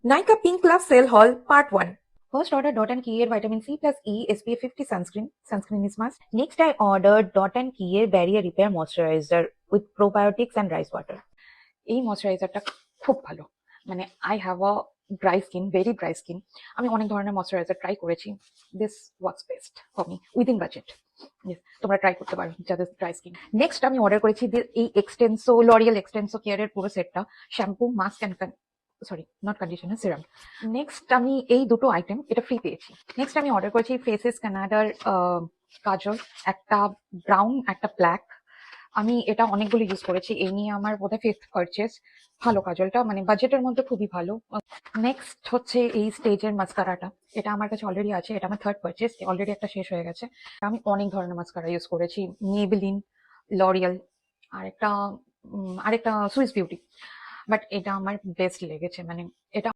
Nykaa Pink Love Sale Haul Part 1. First order Dot and Key Vitamin C plus E SPF 50 sunscreen. Sunscreen is must. Next I ordered Dot and Key Barrier Repair Moisturizer with probiotics and rice water. এই ময়শ্চারাইজারটা খুব ভালো, মানে I have a dry skin, very dry skin. আমি অনেক ধরনের moisturiser try করেছি, this was best for me within budget. তোমরা try করতে পারো যাদের ড্রাই স্কিন। নেক্সট আমি অর্ডার করেছি এই এক্সটেন্সো লরিয়াল এক্সটেন্সো কেয়ারের পুরো সেটটা, shampoo, mask and sorry not conditioner, serum. Next আমি এই দুটো আইটেম এটা ফ্রি পেয়েছি। নেক্সট আমি অর্ডার করেছি ফেসেস কানাডার কাজল, একটা ব্রাউন একটা ব্ল্যাক। আমি এটা অনেকগুলো ইউজ করেছি, এই নিয়ে আমার বোধহয় ফিফথ পারচেস। ভালো কাজলটা, মানে বাজেটের মধ্যে খুবই ভালো। নেক্সট হচ্ছে এই স্টেজের মাস্কারাটা, এটা আমার কাছে অলরেডি আছে, এটা আমার থার্ড পারচেস, অলরেডি একটা শেষ হয়ে গেছে। আমি অনেক ধরনের মাস্কারা ইউজ করেছি, মেবেলিন, লরিয়াল, আরেকটা সুইস বিউটি, বাট এটা আমার বেস্ট লেগেছে, মানে এটা